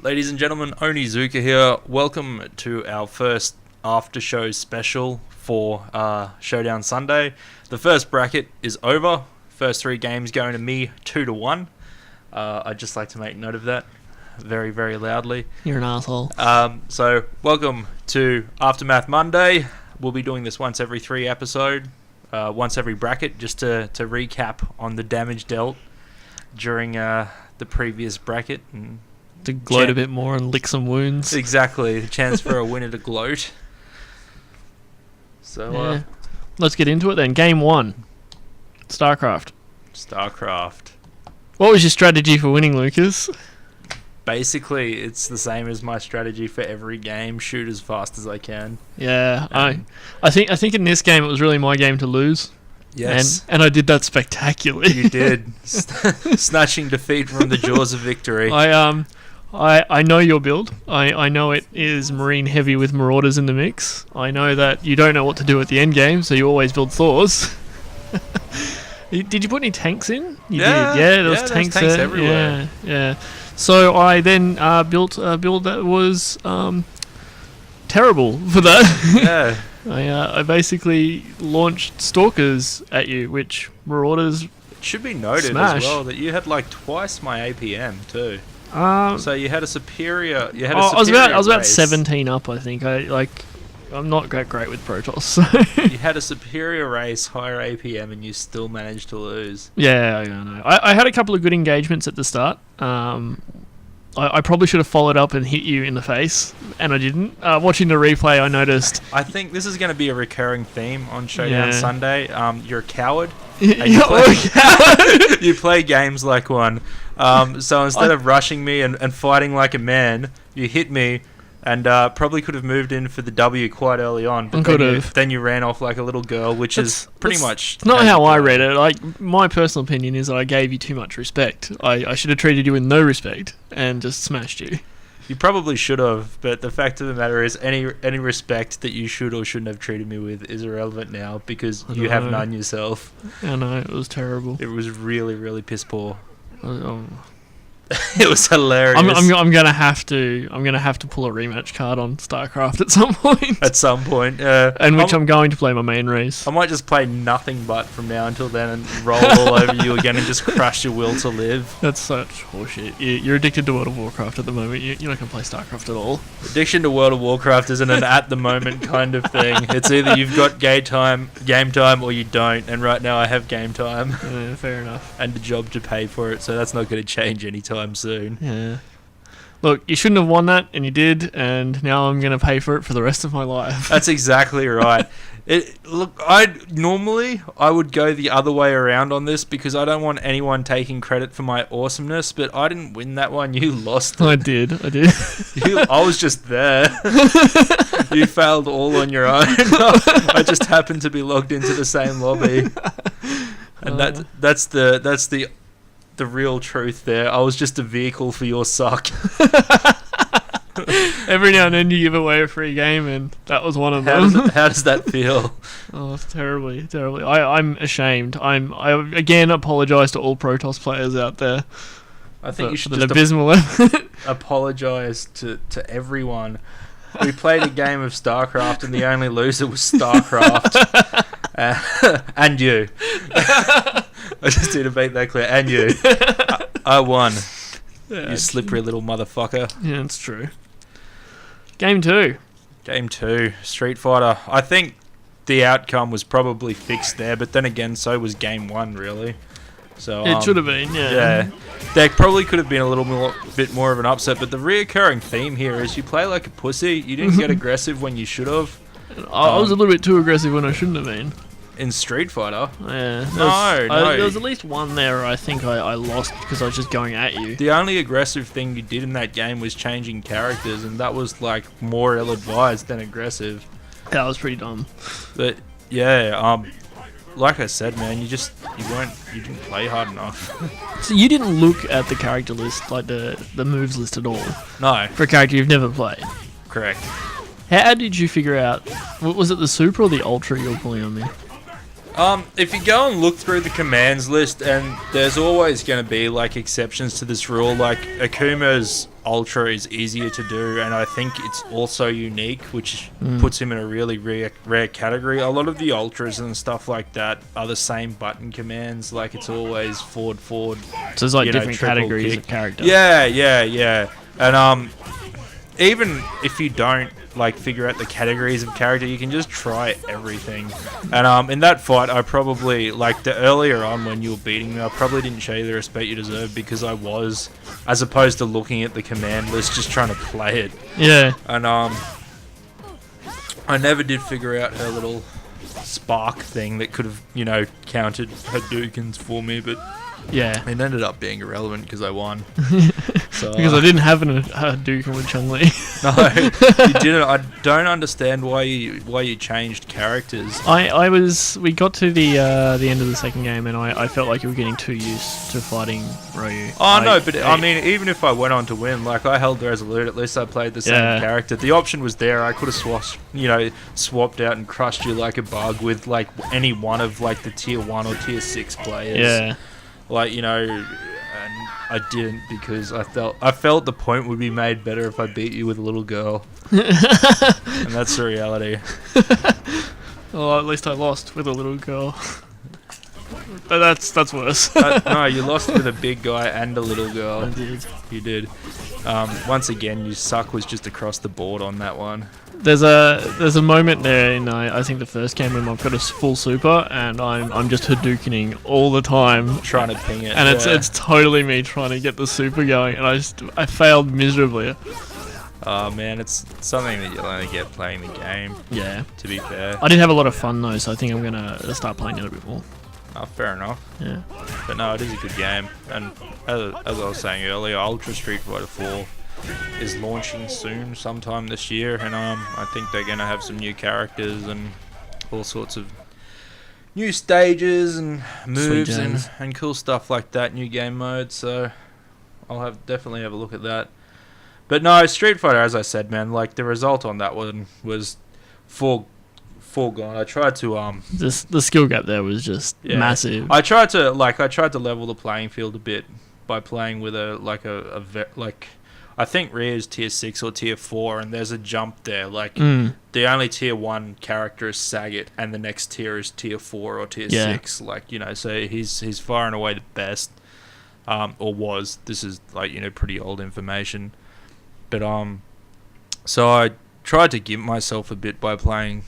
Ladies and gentlemen, Pwnizuka here. Welcome to our first after show special for Showdown Sunday. The first bracket is over. First three games going to me 2-1. I'd just like to make note of that very, very loudly. You're an asshole. So welcome to Aftermath Monday. We'll be doing this once every three episode, once every bracket, just to recap on the damage dealt during the previous bracket and to gloat a bit more and lick some wounds. Exactly, the chance for a winner to gloat. So let's get into it then. Game 1, StarCraft. What was your strategy for winning, Lucas? Basically, it's the same as my strategy for every game. Shoot as fast as I can. Yeah, I think in this game it was really my game to lose. Yes. And I did that spectacularly. You did. Snatching defeat from the jaws of victory. I know your build. I know it is Marine heavy with Marauders in the mix. I know that you don't know what to do at the end game, so you always build Thors. Did you put any tanks in? You did. Yeah, there was tanks everywhere. Yeah. So I then built a build that was terrible for that. Yeah. I basically launched Stalkers at you, which Marauders It should be noted smash. as well that you had like twice my APM too. So you had a superior. I was about race. 17 up, I think. I'm not that great with Protoss. So. You had a superior race, higher APM, and you still managed to lose. Yeah, I know. I had a couple of good engagements at the start. I probably should have followed up and hit you in the face, and I didn't. Watching the replay, I noticed. I think this is going to be a recurring theme on Showdown Sunday. You're a coward. You play games like one. So instead of rushing me and fighting like a man, you hit me and probably could have moved in for the W quite early on. But then you ran off like a little girl, which is pretty much... It's not how I read it. Like, my personal opinion is that I gave you too much respect. I should have treated you with no respect and just smashed you. You probably should have, but the fact of the matter is any respect that you should or shouldn't have treated me with is irrelevant now because you have none yourself. I know, it was terrible. It was really, really piss poor. Oh. It was hilarious. I'm gonna have to pull a rematch card on StarCraft at some point. At some point, and which I'm going to play my main race. I might just play nothing but from now until then and roll all over you again and just crush your will to live. That's such horseshit. You're addicted to World of Warcraft at the moment. You're not gonna play StarCraft at all. Addiction to World of Warcraft isn't an at the moment kind of thing. It's either you've got game time, or you don't. And right now I have game time. Yeah, fair enough. And a job to pay for it, so that's not going to change anytime soon. Yeah. Look, you shouldn't have won that, and you did, and now I'm going to pay for it for the rest of my life. That's exactly right. I would go the other way around on this because I don't want anyone taking credit for my awesomeness, but I didn't win that one. You lost it. I did. I was just there. You failed all on your own. I just happened to be logged into the same lobby. And that's the real truth there. I was just a vehicle for your suck. Every now and then you give away a free game, and that was one of them. How does that feel? Oh, it's terribly. I'm ashamed. I again apologise to all Protoss players out there. I think you should just abysmal effort. Apologise to everyone. We played a game of StarCraft, and the only loser was StarCraft. And you. I just need to make that clear. And you. I won. Yeah, you slippery little motherfucker. Yeah, it's true. Game 2. Street Fighter. I think the outcome was probably fixed there, but then again, so was Game 1, really. So it should have been, yeah. Yeah. There probably could have been a little bit more of an upset, but the reoccurring theme here is you play like a pussy. You didn't get aggressive when you should have. I was a little bit too aggressive when I shouldn't have been. In Street Fighter? Yeah. No. There was at least one there where I think I lost because I was just going at you. The only aggressive thing you did in that game was changing characters, and that was like more ill-advised than aggressive. That was pretty dumb. But yeah, like I said, man, you didn't play hard enough. So you didn't look at the character list, like the moves list at all? No. For a character you've never played? Correct. How did you figure out, was it the Super or the Ultra you were pulling on me? If you go and look through the commands list, and there's always going to be like exceptions to this rule, like Akuma's Ultra is easier to do, and I think it's also unique, which puts him in a really rare category. A lot of the Ultras and stuff like that are the same button commands. Like, it's always forward. So there's like different categories kick. of character. Yeah. And even if you don't like figure out the categories of character, you can just try everything. And in that fight, I probably, like, the earlier on when you were beating me, I probably didn't show you the respect you deserve, because I was, as opposed to looking at the command list, just trying to play it. Yeah. And I never did figure out her little spark thing that could have, countered Hadoukens for me, but yeah, it ended up being irrelevant because I won. So, because I didn't have a Hadouken with Chun-Li. No, you didn't. I don't understand why you changed characters. We got to the end of the second game, and I felt like you were getting too used to fighting Ryu. No, but I mean, even if I went on to win, like, I held Resolute, at least I played the same character. The option was there. I could have swapped out and crushed you like a bug with, like, any one of, like, the tier 1 or tier 6 players. Yeah. Like, and I didn't, because I felt the point would be made better if I beat you with a little girl. And that's the reality. Well, at least I lost with a little girl. But that's worse. No, you lost with a big guy and a little girl. I did. You did. Once again, your suck was just across the board on that one. There's a moment there in I think the first game when I've got a full super and I'm just Hadoukening all the time, trying to ping it, and it's totally me trying to get the super going, and I failed miserably. Oh man, it's something that you'll only get playing the game. Yeah. To be fair, I did have a lot of fun though, so I think I'm gonna start playing it a bit more. Oh, fair enough. Yeah. But no, it is a good game, and as I was saying earlier, Ultra Street Fighter 4 is launching soon, sometime this year, and I think they're gonna have some new characters and all sorts of new stages and moves and cool stuff like that, new game modes. So I'll definitely have a look at that. But no, Street Fighter, as I said, man, like, the result on that one was foregone. I tried to the skill gap there was just massive. I tried to level the playing field a bit by playing with I think Ryu's tier 6 or tier 4, and there's a jump there. Like, the only tier 1 character is Sagat, and the next tier is tier 4 or tier 6. Like, so he's far and away the best, or was. This is, like, pretty old information. But so I tried to gimp myself a bit by playing,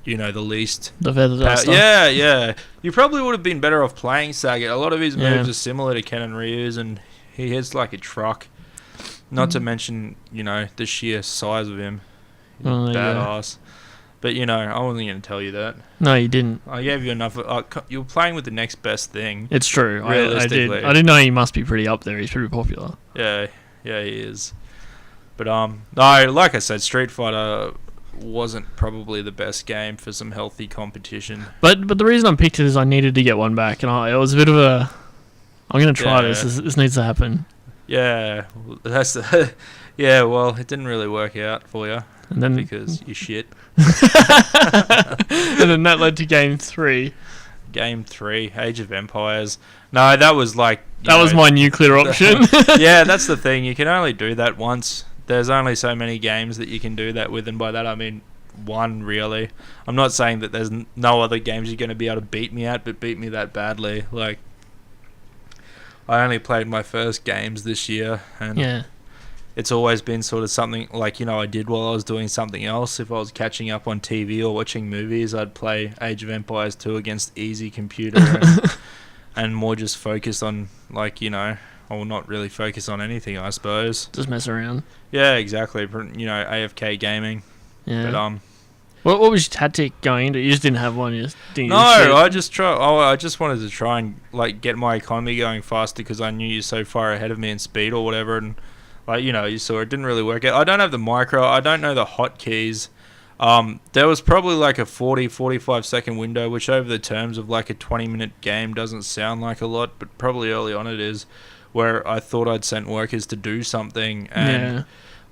the least. The feather duster. Yeah. You probably would have been better off playing Sagat. A lot of his moves are similar to Ken and Ryu's, and he hits like a truck. Not to mention, the sheer size of him. He's badass. But, I wasn't going to tell you that. No, you didn't. I gave you enough. You were playing with the next best thing. It's true. Realistically. I didn't know he must be pretty up there. He's pretty popular. Yeah, he is. But, no, like I said, Street Fighter wasn't probably the best game for some healthy competition. But the reason I picked it is I needed to get one back, and it was a bit of a... I'm going to try this. This needs to happen. Yeah, well, it didn't really work out for you, and then, because you shit. And then that led to Game 3. Game 3, Age of Empires. No, that was like... That was my nuclear option. Yeah, that's the thing. You can only do that once. There's only so many games that you can do that with, and by that I mean one, really. I'm not saying that there's no other games you're going to be able to beat me at, but beat me that badly. Like, I only played my first games this year, and it's always been sort of something like, I did while I was doing something else. If I was catching up on TV or watching movies, I'd play Age of Empires 2 against easy computer and more just focus on, like, or not really focus on anything, I suppose. Just mess around. Yeah, exactly. AFK gaming. Yeah. But, what was your tactic going into? You just didn't have one. I just wanted to try and, like, get my economy going faster, because I knew you're so far ahead of me in speed or whatever, and, like, you saw it didn't really work out. I don't have the micro. I don't know the hotkeys. There was probably like a 45 second window, which over the terms of like a 20-minute game doesn't sound like a lot, but probably early on it is, where I thought I'd sent workers to do something, and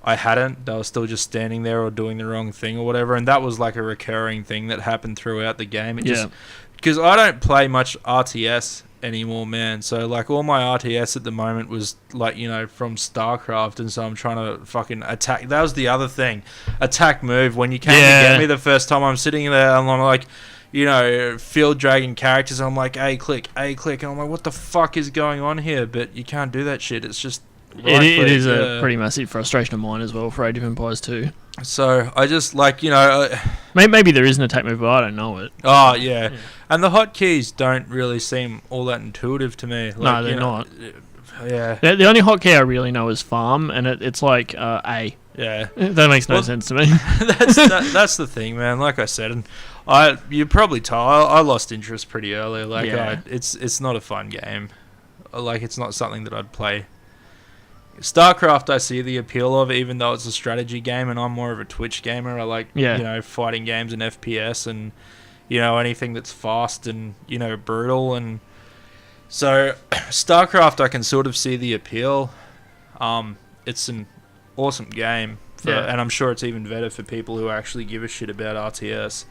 I hadn't. They were still just standing there or doing the wrong thing or whatever, and that was like a recurring thing that happened throughout the game. Because I don't play much RTS anymore, man. So like all my RTS at the moment was like, you know, from StarCraft, and so I'm trying to fucking attack. That was the other thing, attack move. When you came to get me the first time, I'm sitting there and I'm like, you know, field dragging characters, and I'm like, A click, and I'm like, what the fuck is going on here? But you can't do that shit. It's just it is a pretty massive frustration of mine as well for Age of Empires 2. So I just like, you know, maybe there is an attack move, but I don't know it. Oh yeah, and the hotkeys don't really seem all that intuitive to me. Like, no, they're not. Yeah, the only hotkey I really know is farm, and it's like A. Yeah, that makes no sense to me. that's the thing, man. Like I said, and you probably told I lost interest pretty early. Like it's not a fun game. Like it's not something that I'd play. StarCraft, I see the appeal of, even though it's a strategy game, and I'm more of a Twitch gamer. I like you know, fighting games and FPS, and you know, anything that's fast and, you know, brutal. And so StarCraft, I can sort of see the appeal. It's an awesome game, and I'm sure it's even better for people who actually give a shit about RTS.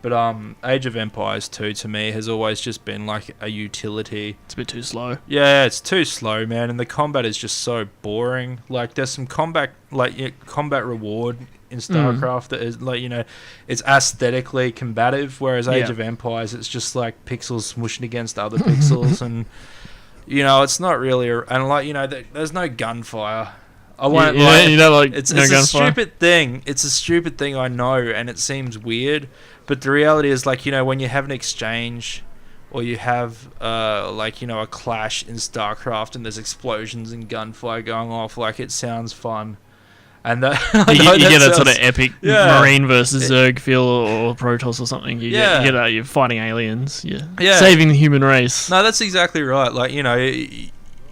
But Age of Empires 2 to me has always just been like a utility. It's a bit too slow. Yeah, it's too slow, man, and the combat is just so boring. Like there's some combat reward in StarCraft that is like, you know, it's aesthetically combative, whereas Age of Empires, it's just like pixels smushed against other pixels, and you know, it's not really and like, you know, there's no gunfire. I won't it's a stupid thing. It's a stupid thing, I know, and it seems weird. But the reality is, like, you know, when you have an exchange or you have, like, you know, a clash in StarCraft and there's explosions and gunfire going off, like, it sounds fun. And that, you get a sort of epic Marine versus Zerg feel, or Protoss or something. You get you're fighting aliens. You're saving the human race. No, that's exactly right. Like, you know,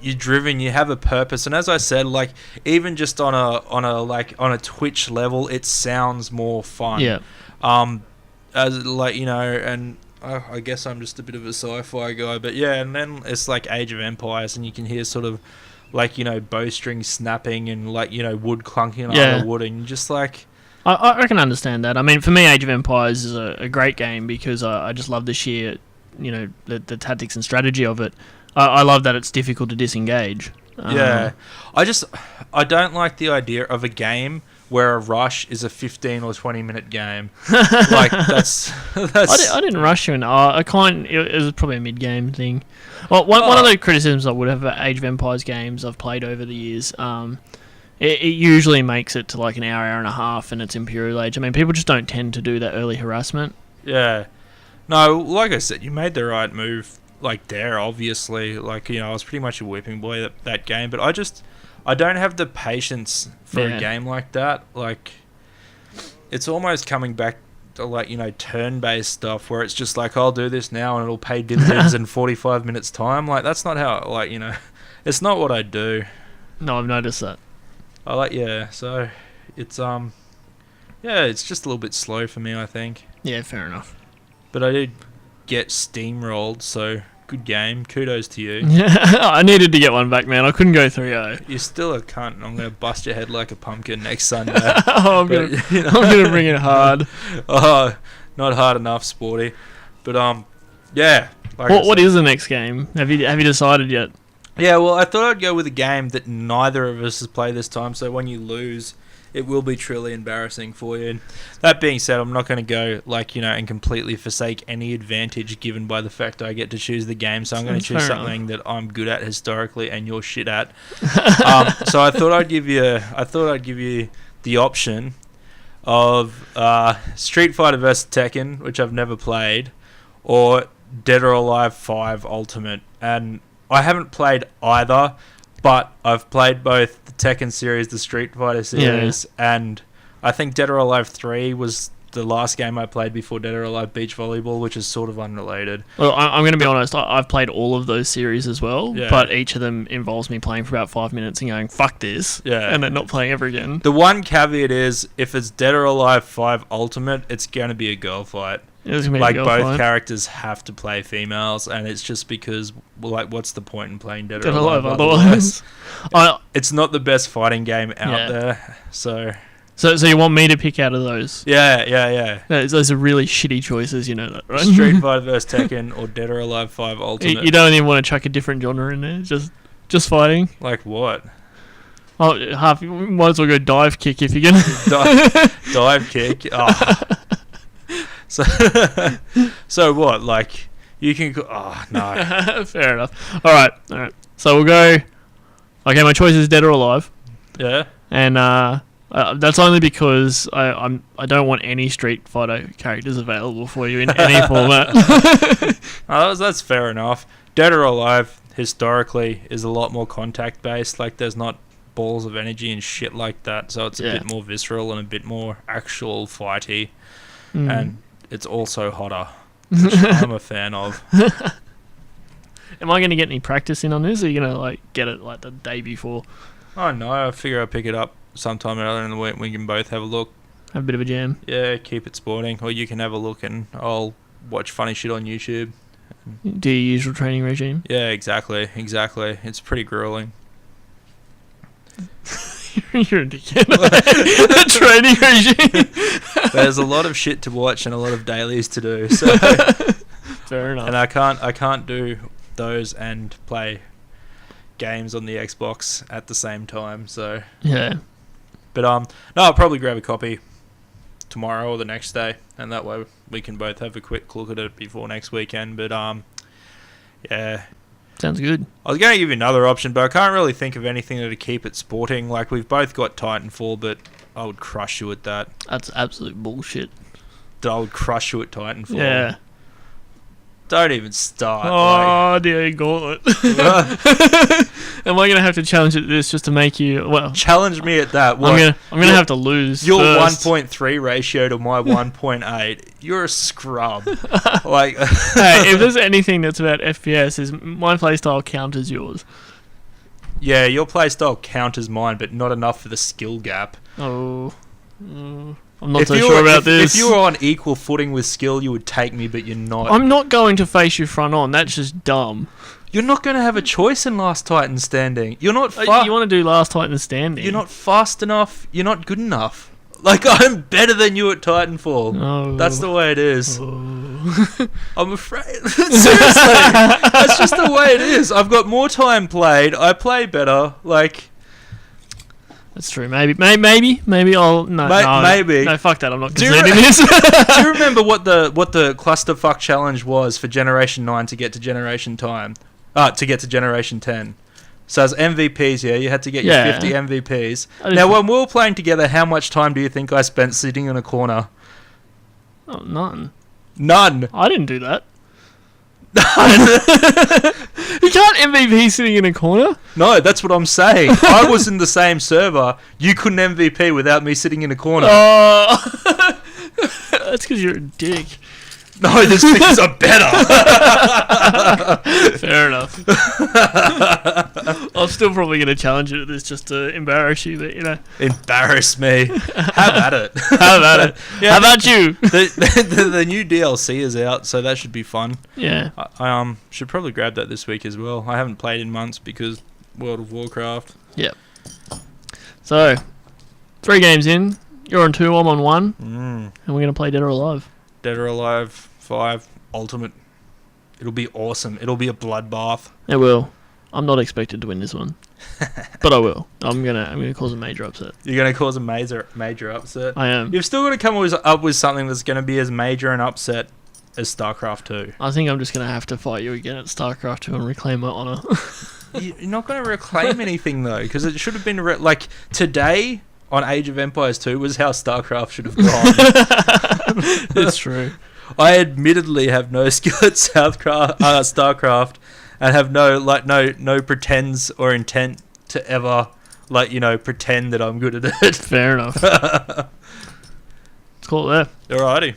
you're driven, you have a purpose, and as I said, like, even just on a Twitch level, it sounds more fun. Yeah. As like, you know, and I guess I'm just a bit of a sci-fi guy, but yeah, and then it's like Age of Empires, and you can hear sort of like, you know, bowstring snapping and like, you know, wood clunking on other wood, and just like, I can understand that. I mean, for me, Age of Empires is a great game because I just love the sheer, you know, the tactics and strategy of it. I love that it's difficult to disengage. I don't like the idea of a game where a rush is a 15 or 20 minute game. Like that's I didn't rush you, and it was probably a mid game thing. Well, one of the criticisms I would have about Age of Empires games I've played over the years, it usually makes it to like an hour and a half, and it's Imperial Age. I mean, people just don't tend to do that early harassment. Yeah, no, like I said, you made the right move. Like there, obviously, like, you know, I was pretty much a whipping boy that game, but I don't have the patience for a game like that. Like, it's almost coming back to, like, you know, turn-based stuff where it's just like, I'll do this now and it'll pay dividends in 45 minutes time. Like, that's not how, like, you know, it's not what I do. No, I've noticed that. So it's it's just a little bit slow for me, I think. Yeah, fair enough. But I did get steamrolled, so good game. Kudos to you. I needed to get one back, man. I couldn't go 3-0. You're still a cunt, and I'm going to bust your head like a pumpkin next Sunday. I'm going to bring it hard. Oh, not hard enough, sporty. But, yeah. Like what is the next game? Have you decided yet? Yeah, well, I thought I'd go with a game that neither of us has played this time, so when you lose, it will be truly embarrassing for you. That being said, I'm not going to go, like, you know, and completely forsake any advantage given by the fact I get to choose the game. So I'm going to choose something that I'm good at historically and you're shit at. So I thought I'd give you the option of Street Fighter vs Tekken, which I've never played, or Dead or Alive 5 Ultimate. And I haven't played either, but I've played both the Tekken series, the Street Fighter series, and I think Dead or Alive 3 was the last game I played before Dead or Alive Beach Volleyball, which is sort of unrelated. Well, I'm going to be honest, I've played all of those series as well, but each of them involves me playing for about 5 minutes and going, fuck this, and then not playing ever again. The one caveat is, if it's Dead or Alive 5 Ultimate, it's going to be a girl fight. Like, both characters have to play females, and it's just because, like, what's the point in playing Dead or Alive otherwise? It's not the best fighting game out there, so... So you want me to pick out of those? Yeah. Those are really shitty choices, you know that, right? Street Fighter vs Tekken or Dead or Alive 5 Ultimate. You don't even want to chuck a different genre in there. Just fighting. Like what? Oh, you might as well go dive kick if you're gonna dive kick. Oh. So what? Like you can. Oh no. Fair enough. All right. So we'll go. Okay, my choice is Dead or Alive. Yeah. And that's only because I don't want any Street Fighter characters available for you in any format. That's fair enough. Dead or Alive historically is a lot more contact based. Like there's not balls of energy and shit like that, so it's a bit more visceral and a bit more actual fighty, and it's also hotter, which I'm a fan of. Am I going to get any practice in on this, or are you going to like get it like the day before? Oh no, I figure I'll pick it up sometime earlier in the week. We can both have a look. Have a bit of a jam. Yeah, keep it sporting, or you can have a look and I'll watch funny shit on YouTube. Do your usual training regime? Yeah, exactly. It's pretty grueling. You're a dickhead. The training regime. There's a lot of shit to watch and a lot of dailies to do. So fair enough. And I can't do those and play games on the Xbox at the same time. So yeah. But no, I'll probably grab a copy tomorrow or the next day, and that way we can both have a quick look at it before next weekend. But yeah. Sounds good. I was going to give you another option, but I can't really think of anything to keep it sporting. Like, we've both got Titanfall, but I would crush you at that. That's absolute bullshit. I would crush you at Titanfall. Yeah. Don't even start. Oh, dear gauntlet. Am I going to have to challenge at this just to make you... Well, challenge me at that. What? I'm going to have to lose your first. 1.3 ratio to my 1.8. You're a scrub. Like, hey, if there's anything that's about FPS, is my playstyle counters yours. Yeah, your playstyle counters mine, but not enough for the skill gap. Oh... I'm not so sure about this. If you were on equal footing with skill, you would take me, but you're not. I'm not going to face you front on. That's just dumb. You're not going to have a choice in Last Titan Standing. You're not. You want to do Last Titan Standing? You're not fast enough. You're not good enough. Like, I'm better than you at Titanfall. Oh. That's the way it is. Oh. I'm afraid. Seriously, that's just the way it is. I've got more time played. I play better. Like. That's true. Maybe I'll maybe. No, fuck that. I'm not conceding this. Do you remember what the clusterfuck challenge was for Generation 9 to get to Generation 10? So as MVPs, yeah, you had to get your 50 MVPs. Now, when we were playing together, how much time do you think I spent sitting in a corner? Oh, none. None. I didn't do that. You can't MVP sitting in a corner. No, that's what I'm saying. I was in the same server. You couldn't MVP without me sitting in a corner. Oh, that's because you're a dick. No, this because I'm better. Fair enough. I'm still probably going to challenge you to this just to embarrass you, but you know. Embarrass me. Have at it. Have at it. Yeah, how about you? The new DLC is out, so that should be fun. Yeah. I should probably grab that this week as well. I haven't played in months because World of Warcraft. Yep. So, 3 games in. You're on 2, I'm on 1. And we're going to play Dead or Alive. Dead or Alive 5 Ultimate. It'll be awesome. It'll be a bloodbath. It will. I'm not expected to win this one, but I will. I'm gonna cause a major upset. You're gonna cause a major upset. I am. You've still got to come up with something that's gonna be as major an upset as StarCraft 2. I think I'm just gonna have to fight you again at StarCraft 2 and reclaim my honor. You're not gonna reclaim anything though, because it should have been like today on Age of Empires 2 was how StarCraft should have gone. It's true. I admittedly have no skill at StarCraft, and have no pretends or intent to ever pretend that I'm good at it. Fair enough. Let's call it there. Alrighty.